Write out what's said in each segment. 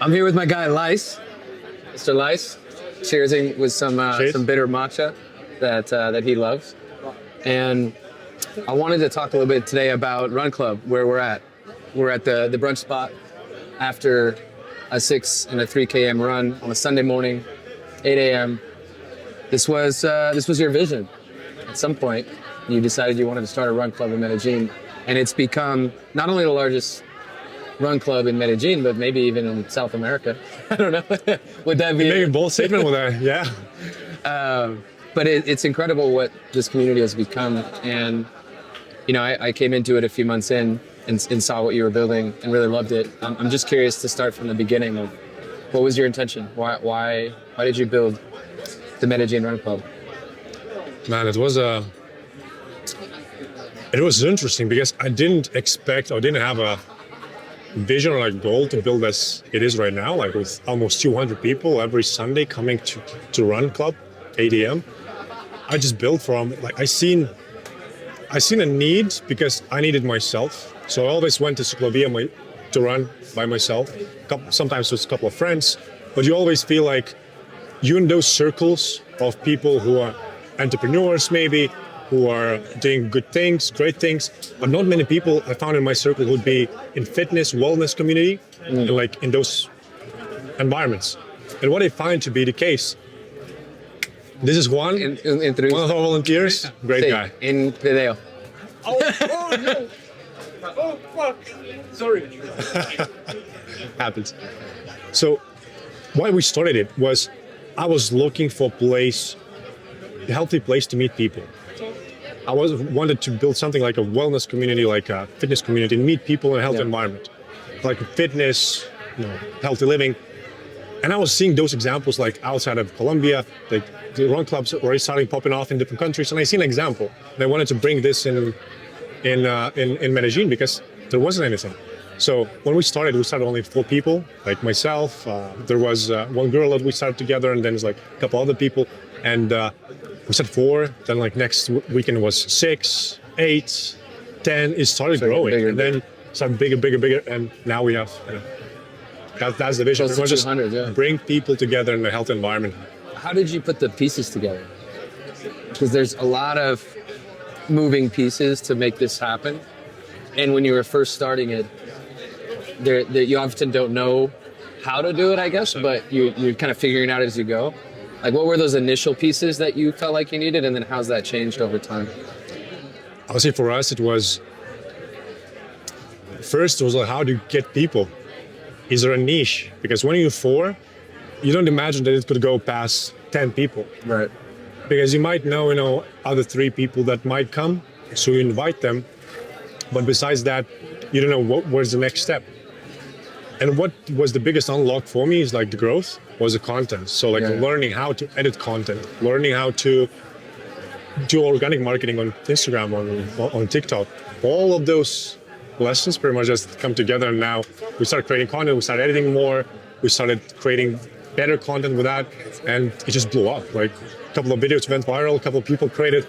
I'm here with my guy Lais, Mr. Lais, cheersing with some bitter matcha that he loves. And I wanted to talk a little bit today about Run Club, where we're at. We're at the brunch spot after a 6 and a 3 km run on a Sunday morning, 8 a.m. This was your vision. At some point, you decided you wanted to start a run club in Medellin, and it's become not only the largest run club in Medellin, but maybe even in South America. I don't know. Would that be maybe a bold statement with that? Yeah. But it's incredible what this community has become. And, you know, I came into it a few months in and saw what you were building and really loved it. I'm just curious to start from the beginning of what was your intention? Why did you build the Medellin Run Club? Man, it was interesting because I didn't expect or didn't have a vision or like goal to build as it is right now, like with almost 200 people every Sunday coming to Run Club, 8 a.m. I just built from, like, I seen a need because I needed myself. So I always went to Ciclovia to run by myself, sometimes with a couple of friends, but you always feel like you're in those circles of people who are entrepreneurs maybe, who are doing good things, great things, but not many people I found in my circle would be in fitness, wellness community, and like in those environments. And what I find to be the case, this is one of our volunteers, great guy. In video. Oh no! Oh fuck! Sorry. Happens. So why we started it was I was looking for a healthy place to meet people. I wanted to build something like a wellness community, like a fitness community, and meet people in a healthy environment, like fitness, healthy living. And I was seeing those examples like outside of Colombia, like the run clubs already starting popping off in different countries. And I seen an example. And I wanted to bring this in Medellin because there wasn't anything. So when we started only 4 people, like myself. There was one girl that we started together, and then there's like a couple other people. And we said 4, then like next weekend was 6, 8, 10. It started growing, bigger, and then started bigger, and now we have, that's the vision. We want to just bring people together in a healthy environment. How did you put the pieces together? Because there's a lot of moving pieces to make this happen. And when you were first starting it, you often don't know how to do it, I guess, but you're kind of figuring it out as you go. Like, what were those initial pieces that you felt like you needed, and then how's that changed over time? I would say for us, it was like, how to get people. Is there a niche? Because when you're 4, you don't imagine that it could go past 10 people. Right. Because you might know, other 3 people that might come, so you invite them. But besides that, you don't know where's the next step. And what was the biggest unlock for me is like the growth was the content. So like learning how to edit content, learning how to do organic marketing on Instagram, on TikTok. All of those lessons pretty much just come together, and now we start creating content, we started editing more, we started creating better content with that, and it just blew up. Like a couple of videos went viral, a couple of people created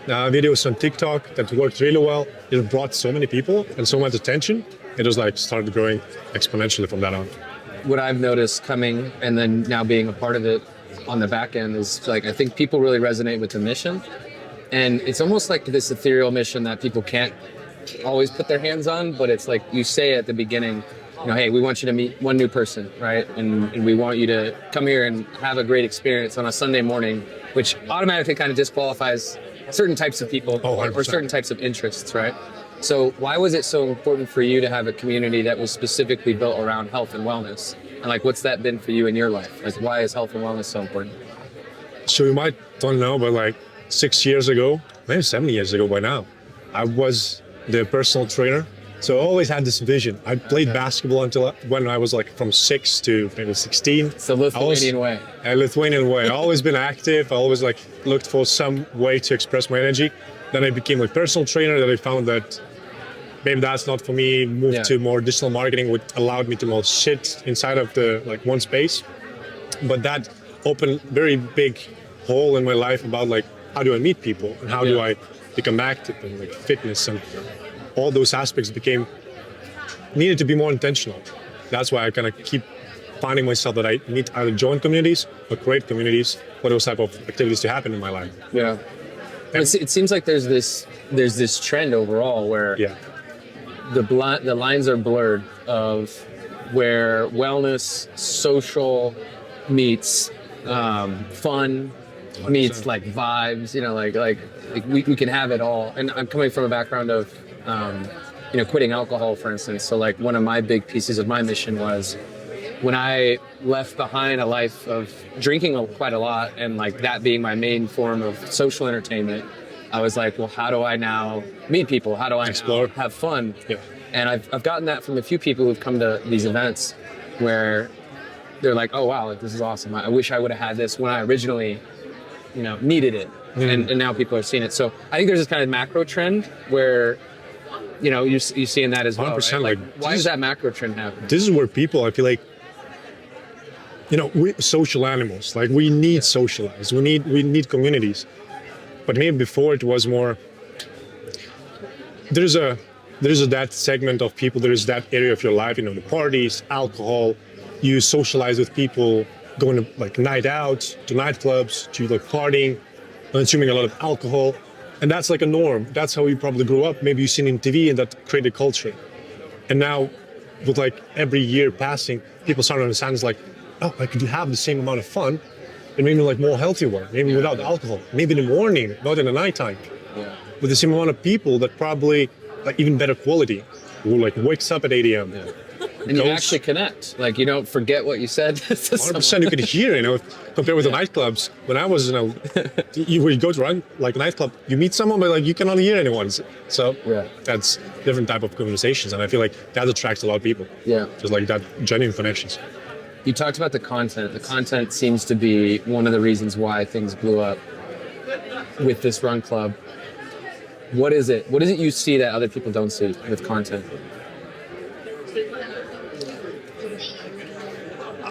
videos on TikTok that worked really well. It brought so many people and so much attention. It was like started growing exponentially from that on. What I've noticed coming and then now being a part of it on the back end is like, I think people really resonate with the mission. And it's almost like this ethereal mission that people can't always put their hands on, but it's like you say at the beginning, hey, we want you to meet one new person, right? And we want you to come here and have a great experience on a Sunday morning, which automatically kind of disqualifies certain types of people or certain types of interests, right? So why was it so important for you to have a community that was specifically built around health and wellness? And like, what's that been for you in your life? Like, why is health and wellness so important? So you might don't know, but like 6 years ago, maybe 7 years ago by now, I was the personal trainer. So I always had this vision. I played basketball until when I was like from 6 to maybe 16. It's the Lithuanian way. A Lithuanian way. I've always been active. I always like looked for some way to express my energy. Then I became a personal trainer. Then I found that maybe that's not for me. Moved to more digital marketing, which allowed me to more sit inside of the like one space. But that opened very big hole in my life about like how do I meet people and how do I become active and like fitness and all those aspects needed to be more intentional. That's why I kind of keep finding myself that I need to either join communities or create communities for those type of activities to happen in my life. Yeah. It seems like there's this trend overall where Yeah. the lines are blurred of where wellness, social meets fun, meets like vibes. You know, like we can have it all. And I'm coming from a background of quitting alcohol, for instance. So like one of my big pieces of my mission was when I left behind a life of drinking quite a lot and like that being my main form of social entertainment, I was like, well, how do I now meet people? How do I explore, have fun? Yeah. And I've gotten that from a few people who've come to these events where they're like, oh, wow, like, this is awesome. I wish I would have had this when I originally, needed it. And now people are seeing it. So I think there's this kind of macro trend where, you're seeing that as well, 100%, right? Like, like, why does that macro trend happen? This is where people, I feel like, we're social animals. Like we need socialize. We need communities. But maybe before it was more, there's that segment of people, there's that area of your life, the parties, alcohol, you socialize with people, going to like night out, to nightclubs, to like partying, consuming a lot of alcohol. And that's like a norm. That's how you probably grew up. Maybe you've seen in TV and that created culture. And now with like every year passing, people start to understand it's like, oh, I could have the same amount of fun and maybe like more healthy one, maybe without alcohol, maybe in the morning, not in the nighttime. Yeah. With the same amount of people that probably like even better quality, who like wakes up at 8 a.m. Yeah. And you actually connect. Like you don't forget what you said. 100% you could hear, compared with the nightclubs. When I was, you go to run like a nightclub, you meet someone, but like you cannot hear anyone. So that's different type of conversations, and I feel like that attracts a lot of people. Yeah, just like that genuine connections. You talked about the content. The content seems to be one of the reasons why things blew up with this run club. What is it? What is it you see that other people don't see with content?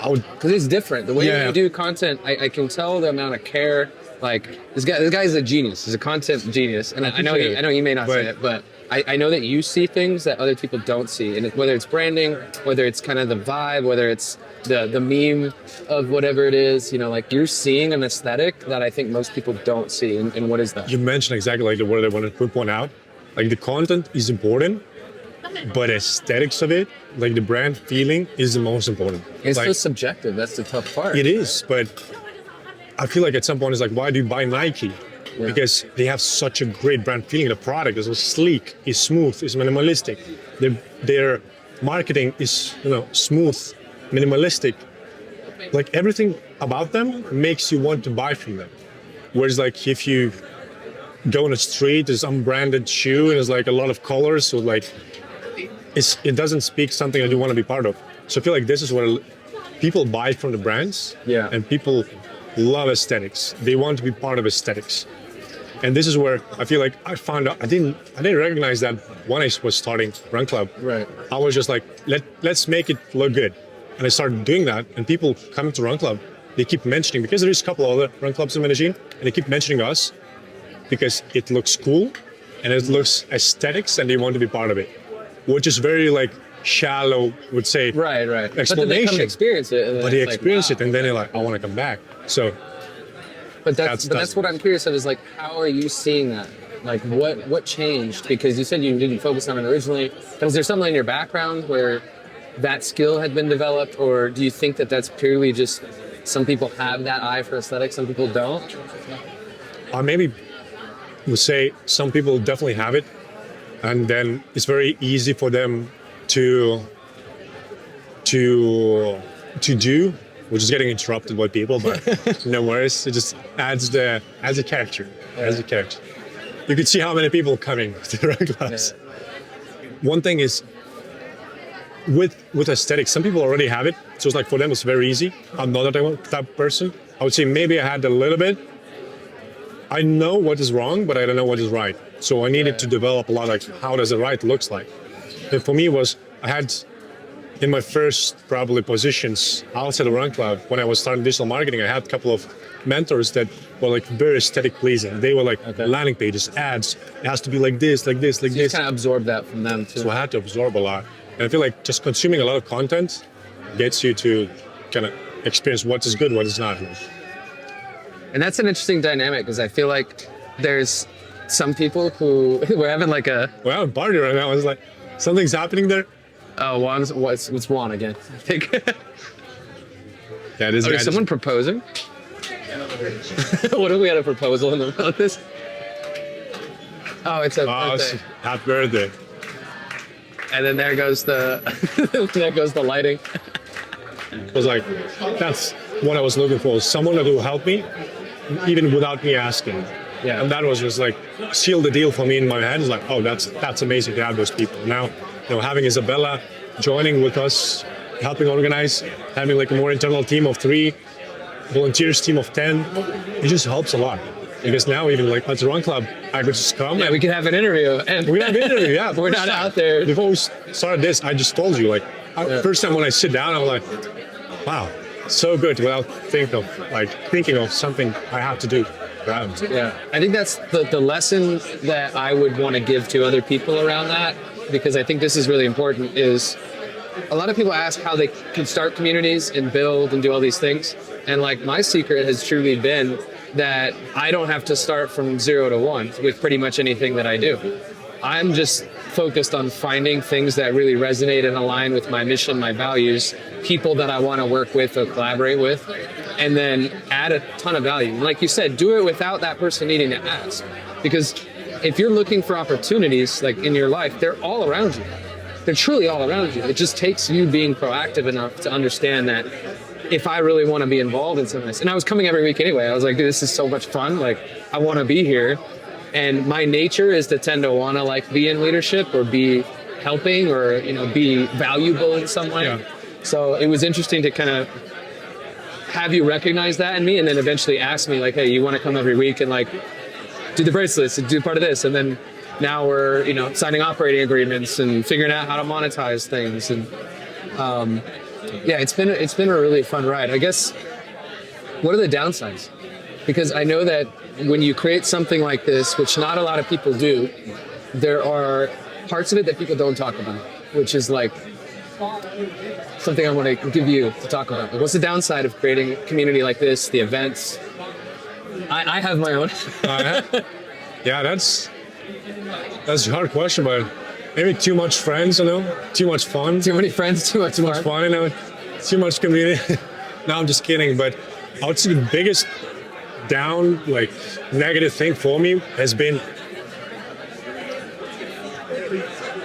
Because it's different. The way you do content, I can tell the amount of care. Like this guy's a genius. He's a content genius, and I know you may not say it, but I know that you see things that other people don't see, and whether it's branding, whether it's kind of the vibe, whether it's the meme of whatever it is, like you're seeing an aesthetic that I think most people don't see. And what is that? You mentioned exactly like the word I wanted to point out. Like the content is important, but aesthetics of it, like the brand feeling, is the most important. It's like, so subjective. That's the tough part. It is, but I feel like at some point it's like, why do you buy Nike? Yeah. Because they have such a great brand feeling. The product is sleek, is smooth, is minimalistic. Their marketing is smooth, minimalistic. Like everything about them makes you want to buy from them. Whereas like if you go on the street, there's unbranded shoe and there's like a lot of colors, so like it doesn't speak something that you want to be part of. So I feel like this is where people buy from the brands, and people love aesthetics. They want to be part of aesthetics. And this is where I feel like I found out, I didn't recognize that when I was starting Run Club. Right. I was just like, let's make it look good. And I started doing that, and people coming to Run Club, they keep mentioning, because there's a couple other Run Clubs in Medellin, and they keep mentioning us because it looks cool and it looks aesthetics and they want to be part of it. Which is very like shallow, would say, right. explanation. But they come to experience it. But they experience it, and then they're like, I want to come back. So But that's what I'm curious of is like, how are you seeing that? Like what changed? Because you said you didn't focus on it originally. Was there something in your background where that skill had been developed, or do you think that that's purely just some people have that eye for aesthetics, some people don't? I maybe would say some people definitely have it, and then it's very easy for them to do. We're just getting interrupted by people, but no worries. It just adds a character. Adds a character. You could see how many people coming to the run class. Yeah. One thing is with aesthetics, some people already have it, so it's like for them it's very easy. I'm not that type of person. I would say maybe I had a little bit. I know what is wrong, but I don't know what is right. So I needed to develop a lot, like how does the right looks like. And for me I had in my first probably positions outside the Run Club, when I was starting digital marketing, I had a couple of mentors that were like very aesthetic pleasing. They were like landing pages, ads. It has to be like this, like this, like this. You kind of absorbed that from them too. So I had to absorb a lot. And I feel like just consuming a lot of content gets you to kind of experience what is good, what is not. And that's an interesting dynamic because I feel like there's some people who we're having like a We're having a party right now. It's like something's happening there. what's Juan again? I think. Yeah, this guy Is someone proposing? What if we had a proposal in the middle of this? Oh, it's a birthday. Happy birthday. And then there goes the lighting. It was like, that's what I was looking for. Someone that will help me, even without me asking. Yeah. And that was just like seal the deal for me in my head. It's like, oh, that's amazing to have those people. Now, having Isabella joining with us, helping organize, having like a more internal team of 3, volunteers team of 10, it just helps a lot. Because now even like at the Run Club, I could just come. Yeah, we can have an interview. And we have an interview, yeah. We're not out there. Before we started this, I just told you, first time when I sit down, I'm like, wow, so good without thinking of something I have to do. Yeah, I think that's the lesson that I would want to give to other people around that, because I think this is really important, is a lot of people ask how they can start communities and build and do all these things. And like my secret has truly been that I don't have to start from 0 to 1 with pretty much anything that I do. I'm just focused on finding things that really resonate and align with my mission, my values, people that I want to work with or collaborate with, and then add a ton of value. Like you said, do it without that person needing to ask. Because if you're looking for opportunities like in your life, they're all around you. They're truly all around you. It just takes you being proactive enough to understand that if I really want to be involved in something, and I was coming every week anyway, I was like, dude, this is so much fun. Like, I want to be here. And my nature is to tend to want to be in leadership or be helping or, be valuable in some way. Yeah. So it was interesting to kind of have you recognize that in me and then eventually ask me like, hey, you want to come every week and do the bracelets and do part of this. And then now we're, signing operating agreements and figuring out how to monetize things. And yeah, it's been a really fun ride. I guess, what are the downsides? Because I know that when you create something like this, which not a lot of people do, there are parts of it that people don't talk about, which is something I want to give you to talk about. What's the downside of creating a community like this, the events? I have my own. Yeah, that's a hard question, but maybe too much friends, too much fun. Too many friends, too much fun, too much community. No, I'm just kidding, but I would say the biggest negative thing for me has been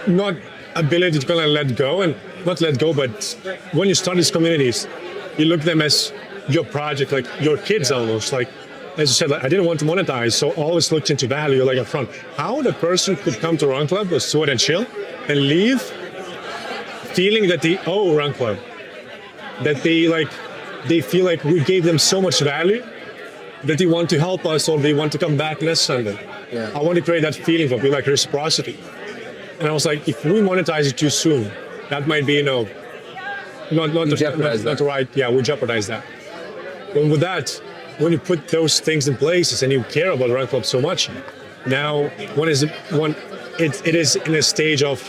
not ability to kind of let go, and not let go, but when you start these communities, you look at them as your project, like your kids almost. Like, as you said, I didn't want to monetize, so always looked into value, up front. How the person could come to Run Club with Sweat and Chill and leave feeling that they owe Run Club, that they feel like we gave them so much value that they want to help us or they want to come back next Sunday. Yeah. I want to create that feeling for people, reciprocity. And I was like, if we monetize it too soon, that might be, not right. Yeah, we jeopardize that. And with that, when you put those things in place and you care about Run Club so much, now it is in a stage of,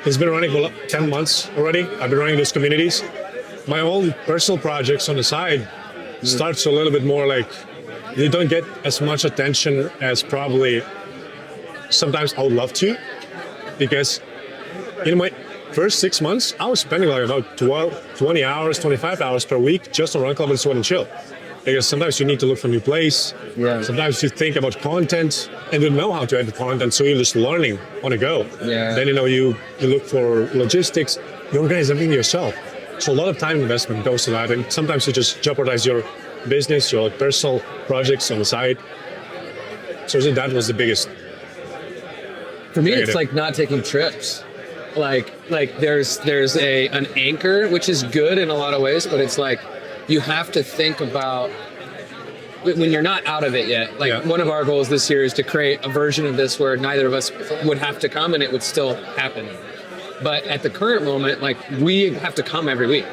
it's been running for 10 months already. I've been running those communities. My own personal projects on the side starts a little bit more they don't get as much attention as probably sometimes I would love to, because in my first 6 months, I was spending about 20 hours, 25 hours per week just on Run Club and Sweat and Chill. Because sometimes you need to look for a new place. Yeah. Sometimes you think about content and you don't know how to edit content, so you're just learning on the go. Yeah. Then you look for logistics. You organize everything yourself. So a lot of time investment goes to that, and sometimes you just jeopardize your business, your personal projects on the side. So I think that was the biggest. For me, it's not taking trips. There's an anchor, which is good in a lot of ways, but it's you have to think about when you're not out of it yet. One of our goals this year is to create a version of this where neither of us would have to come and it would still happen. But at the current moment, we have to come every week.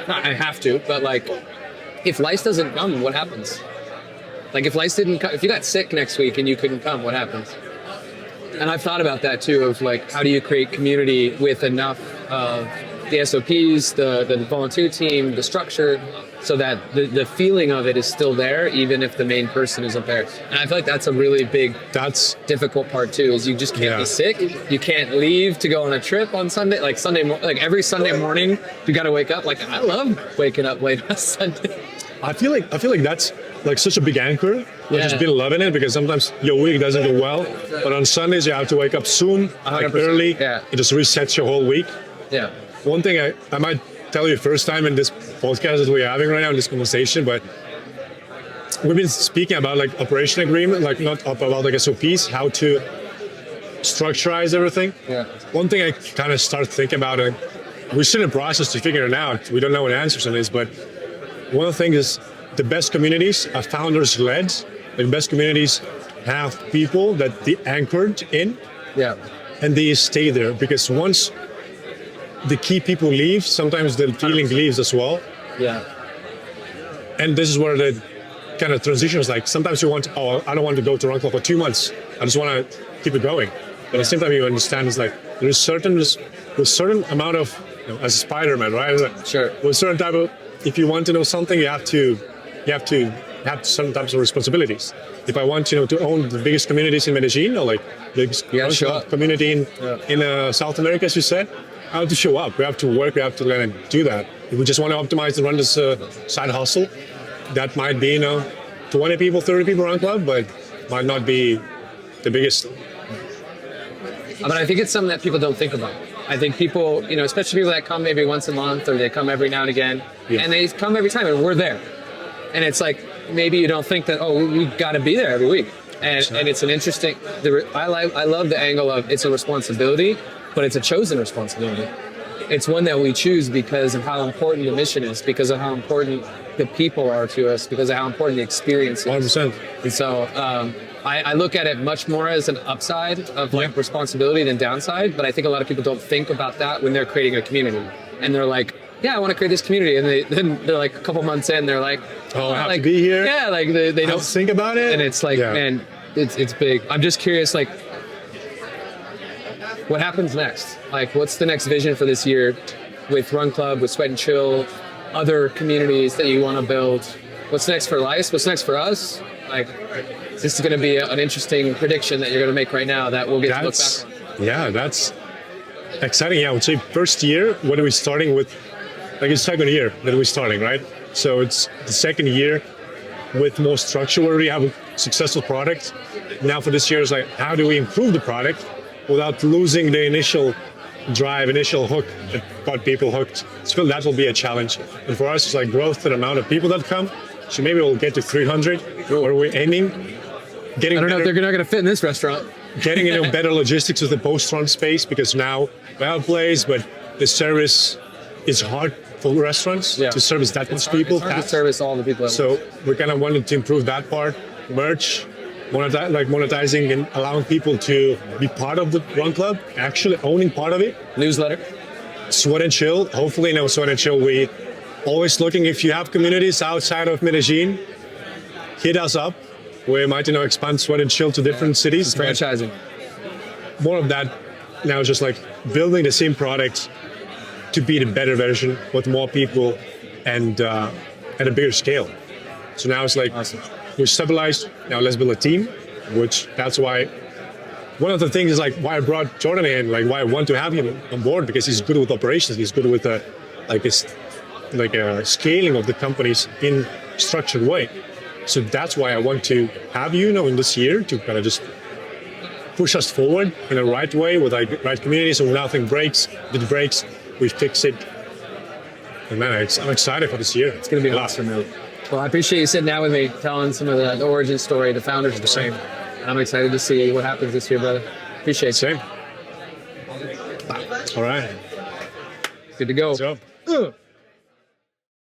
Not I have to, but if Lais doesn't come, what happens? If Lais didn't come, if you got sick next week and you couldn't come, what happens? And I've thought about that too, of how do you create community with enough of the SOPs, the volunteer team, the structure, so that the feeling of it is still there, even if the main person isn't there. And I feel like that's a really big, difficult part too, is you just can't be sick. You can't leave to go on a trip on Sunday, like every Sunday morning, you got to wake up. Like I love waking up late on Sunday. I feel like that's like such a big anchor. I've just been loving it because sometimes your week doesn't go well, but on Sundays you have to wake up soon, like early. Yeah. It just resets your whole week. Yeah. One thing I might tell you first time in this podcast that we're having right now in this conversation, but we've been speaking about like operation agreement, like not about like SOPs, how to structurize everything. Yeah. One thing I kind of start thinking about, and we're still in the process to figure it out. We don't know what answers on this, but one of the things is the best communities are founders led. The best communities have people that they anchored in. Yeah. And they stay there, because once the key people leave, sometimes the feeling leaves as well. Yeah. And this is where the kind of transition is like, sometimes you want, I don't want to go to Run Club for 2 months. I just want to keep it going. But at the same time, you understand it's like, there's a certain amount of, as a Spider-Man, right? Sure. With a certain type of, if you want to know something, you have to have some types of responsibilities. If I want to own the biggest communities in Medellin, or like biggest community in South America, as you said, I have to show up. We have to work. We have to kind of do that. If we just want to optimize and run this side hustle, that might be 20 people, 30 people Run Club, but might not be the biggest. But I think it's something that people don't think about. I think people, especially people that come maybe once a month, or they come every now and again, and they come every time, and we're there. And it's like, maybe you don't think that, we've got to be there every week. And it's an interesting, I love the angle of it's a responsibility, but it's a chosen responsibility. It's one that we choose because of how important the mission is, because of how important the people are to us, because of how important the experience is. 100%. And so I look at it much more as an upside of like responsibility than downside, but I think a lot of people don't think about that when they're creating a community. And they're like, I want to create this community. And they're like a couple months in, they're like, I have to be here. Yeah, like they don't think about it. And it's like, man, it's big. I'm just curious, like, what happens next? Like, what's the next vision for this year with Run Club, with Sweat and Chill, other communities that you want to build? What's next for Lais? What's next for us? Like, this is going to be an interesting prediction that you're going to make right now that we'll get to look back on. Yeah, that's exciting. Yeah, I would say first year, what are we starting with? Like, it's second year that we're starting, right? So it's the second year with more structure. We already have a successful product. Now for this year, it's like, how do we improve the product without losing the initial drive, initial hook that got people hooked? So that will be a challenge. And for us, it's like growth in the amount of people that come. So maybe we'll get to 300, where we're aiming. I don't know if they're not going to fit in this restaurant. Getting better logistics with the post-run space, because now we have a place, but the service is hard for restaurants to service that much people. It's hard to service all the people. So we kind of wanted to improve that part. Merch, monetizing and allowing people to be part of the Run Club, actually owning part of it. Newsletter. Sweat and Chill. Hopefully, Sweat and Chill, we always looking, if you have communities outside of Medellin, hit us up. We might, expand Sweat and Chill to different cities. Franchising. More of that now, just like building the same product to be the better version with more people and at a bigger scale. So now it's like, we're stabilized. Now let's build a team, which that's why one of the things is like why I brought Jordan in, like why I want to have him on board, because he's good with operations. He's good with a scaling of the companies in a structured way. So that's why I want to have you, in this year to kind of just push us forward in the right way with like right community. So when nothing breaks, if it breaks, we fix it. And man, I'm excited for this year. It's going to be awesome, man. Well, I appreciate you sitting down with me, telling some of the origin story. The founders are the same. And I'm excited to see what happens this year, brother. Appreciate it. Same. All right. Good to go. What's up?